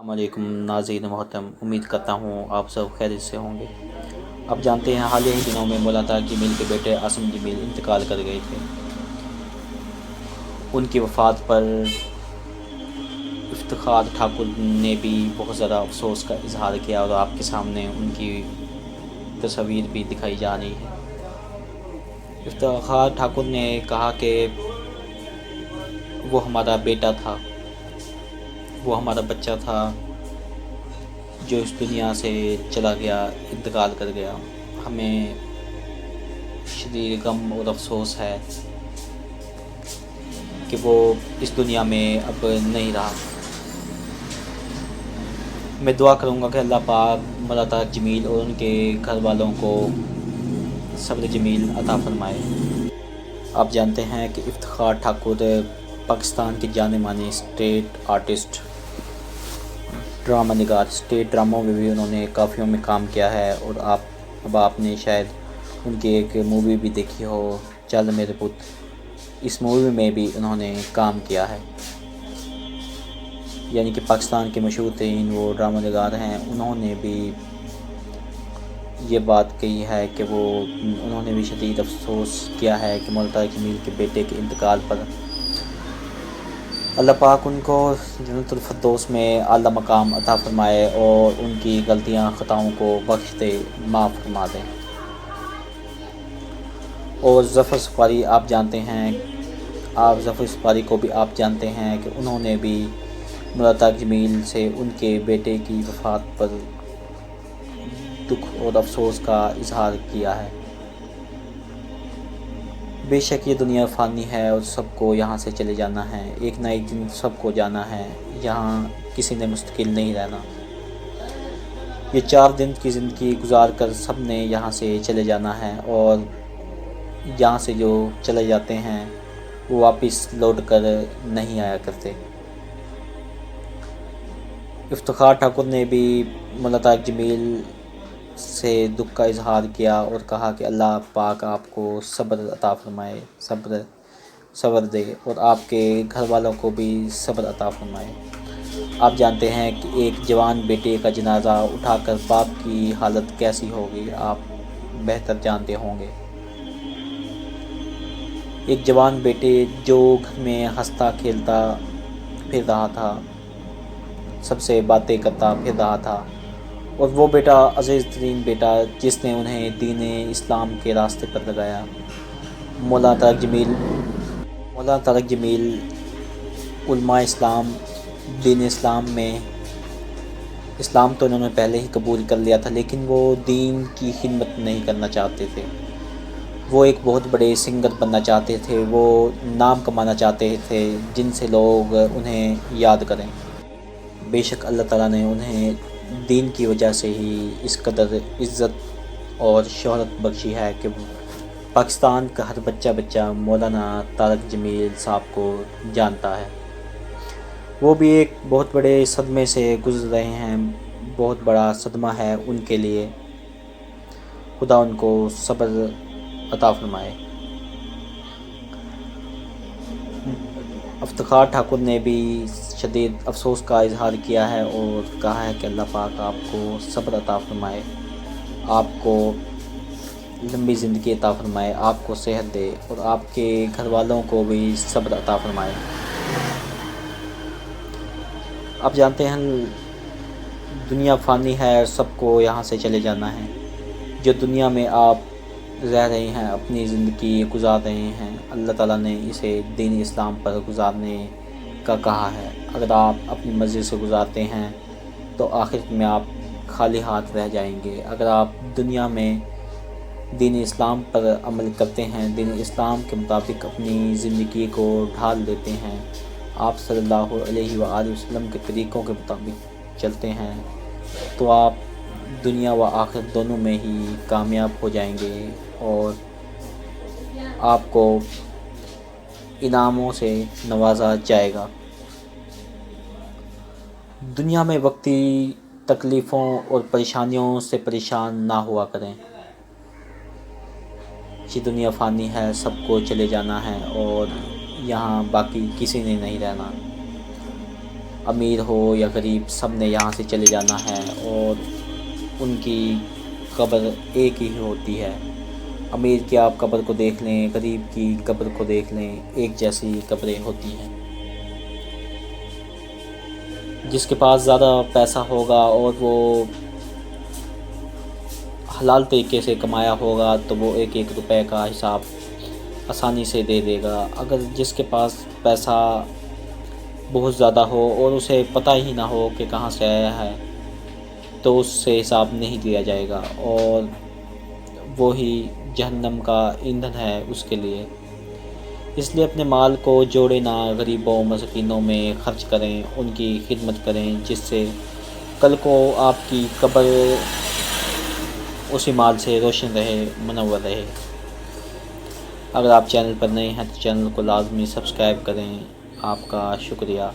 السلام علیکم ناظرین محترم، امید کرتا ہوں آپ سب خیریت سے ہوں گے۔ اب جانتے ہیں حالیہ ہی دنوں میں مولا طارق جمیل کے بیٹے عاصم جمیل انتقال کر گئے تھے۔ ان کی وفات پر افتخار ٹھاکر نے بھی بہت زیادہ افسوس کا اظہار کیا اور آپ کے سامنے ان کی تصویر بھی دکھائی جا رہی ہے۔ افتخار ٹھاکر نے کہا کہ وہ ہمارا بیٹا تھا، وہ ہمارا بچہ تھا جو اس دنیا سے چلا گیا، انتقال کر گیا۔ ہمیں شدید غم اور افسوس ہے کہ وہ اس دنیا میں اب نہیں رہا۔ میں دعا کروں گا کہ اللہ پاک مولا طارق جمیل اور ان کے گھر والوں کو صبر جمیل عطا فرمائے۔ آپ جانتے ہیں کہ افتخار ٹھاکر پاکستان کے جانے مانے اسٹیٹ آرٹسٹ، ڈرامہ نگار، اسٹیٹ ڈراموں میں بھی انہوں نے کافیوں میں کام کیا ہے، اور آپ نے شاید ان کی ایک مووی بھی دیکھی ہو، چل میرے پت۔ اس مووی میں بھی انہوں نے کام کیا ہے، یعنی کہ پاکستان کے مشہور ترین وہ ڈرامہ نگار ہیں۔ انہوں نے بھی یہ بات کہی ہے کہ انہوں نے بھی شدید افسوس کیا ہے کہ مولا طارق جمیل کے بیٹے کے انتقال پر۔ اللہ پاک ان کو جنت الفردوس میں اعلیٰ مقام عطا فرمائے اور ان کی غلطیاں خطاؤں کو بخش دے، معاف فرما دے۔ اور ظفر سپاری آپ جانتے ہیں، ظفر سپاری کو بھی آپ جانتے ہیں کہ انہوں نے بھی مولا طارق جمیل سے ان کے بیٹے کی وفات پر دکھ اور افسوس کا اظہار کیا ہے۔ بے شک یہ دنیا فانی ہے اور سب کو یہاں سے چلے جانا ہے، ایک نہ ایک دن سب کو جانا ہے، یہاں کسی نے مستقل نہیں رہنا۔ یہ 4 دن کی زندگی گزار کر سب نے یہاں سے چلے جانا ہے، اور یہاں سے جو چلے جاتے ہیں وہ واپس لوٹ کر نہیں آیا کرتے۔ افتخار ٹھاکر نے بھی مولا طارق جمیل سے دکھ کا اظہار کیا اور کہا کہ اللہ پاک آپ کو صبر عطا فرمائے، صبر دے، اور آپ کے گھر والوں کو بھی صبر عطا فرمائے۔ آپ جانتے ہیں کہ ایک جوان بیٹے کا جنازہ اٹھا کر باپ کی حالت کیسی ہوگی، آپ بہتر جانتے ہوں گے۔ ایک جوان بیٹے جو گھر میں ہنستا کھیلتا پھر رہا تھا، سب سے باتیں کرتا پھر رہا تھا، اور وہ بیٹا عزیز ترین بیٹا جس نے انہیں دین اسلام کے راستے پر لگایا، مولا طارق جمیل علماء اسلام، دین اسلام میں اسلام تو انہوں نے پہلے ہی قبول کر لیا تھا، لیکن وہ دین کی خدمت نہیں کرنا چاہتے تھے۔ وہ ایک بہت بڑے سنگر بننا چاہتے تھے، وہ نام کمانا چاہتے تھے جن سے لوگ انہیں یاد کریں۔ بے شک اللہ تعالیٰ نے انہیں دین کی وجہ سے ہی اس قدر عزت اور شہرت بخشی ہے کہ پاکستان کا ہر بچہ مولانا طارق جمیل صاحب کو جانتا ہے۔ وہ بھی ایک بہت بڑے صدمے سے گزر رہے ہیں، بہت بڑا صدمہ ہے ان کے لیے، خدا ان کو صبر عطا فرمائے۔ افتخار ٹھاکر نے بھی شدید افسوس کا اظہار کیا ہے اور کہا ہے کہ اللہ پاک آپ کو صبر عطا فرمائے، آپ کو لمبی زندگی عطا فرمائے، آپ کو صحت دے، اور آپ کے گھر والوں کو بھی صبر عطا فرمائے۔ آپ جانتے ہیں دنیا فانی ہے، سب کو یہاں سے چلے جانا ہے۔ جو دنیا میں آپ رہ رہے ہیں، اپنی زندگی گزار رہے ہیں، اللہ تعالیٰ نے اسے دین اسلام پر گزارنے کا کہا ہے۔ اگر آپ اپنی مرضی سے گزارتے ہیں تو آخرت میں آپ خالی ہاتھ رہ جائیں گے۔ اگر آپ دنیا میں دین اسلام پر عمل کرتے ہیں، دین اسلام کے مطابق اپنی زندگی کو ڈھال دیتے ہیں، آپ صلی اللہ علیہ وآلہ وسلم کے طریقوں کے مطابق چلتے ہیں، تو آپ دنیا و آخرت دونوں میں ہی کامیاب ہو جائیں گے، اور آپ کو انعاموں سے نوازا جائے گا۔ دنیا میں وقتی تکلیفوں اور پریشانیوں سے پریشان نہ ہوا کریں۔ یہ دنیا فانی ہے، سب کو چلے جانا ہے، اور یہاں باقی کسی نے نہیں رہنا۔ امیر ہو یا غریب سب نے یہاں سے چلے جانا ہے، اور ان کی قبر ایک ہی ہوتی ہے۔ امیر کی آپ قبر کو دیکھ لیں، غریب کی قبر کو دیکھ لیں، ایک جیسی قبریں ہوتی ہیں۔ جس کے پاس زیادہ پیسہ ہوگا اور وہ حلال طریقے سے کمایا ہوگا تو وہ ایک ایک روپے کا حساب آسانی سے دے دے گا۔ اگر جس کے پاس پیسہ بہت زیادہ ہو اور اسے پتہ ہی نہ ہو کہ کہاں سے آیا ہے تو اس سے حساب نہیں دیا جائے گا، اور وہی جہنم کا ایندھن ہے اس کے لیے۔ اس لیے اپنے مال کو جوڑے نہ، غریبوں مسکینوں میں خرچ کریں، ان کی خدمت کریں، جس سے کل کو آپ کی قبر اسی مال سے روشن رہے، منور رہے۔ اگر آپ چینل پر نئے ہیں تو چینل کو لازمی سبسکرائب کریں۔ آپ کا شکریہ۔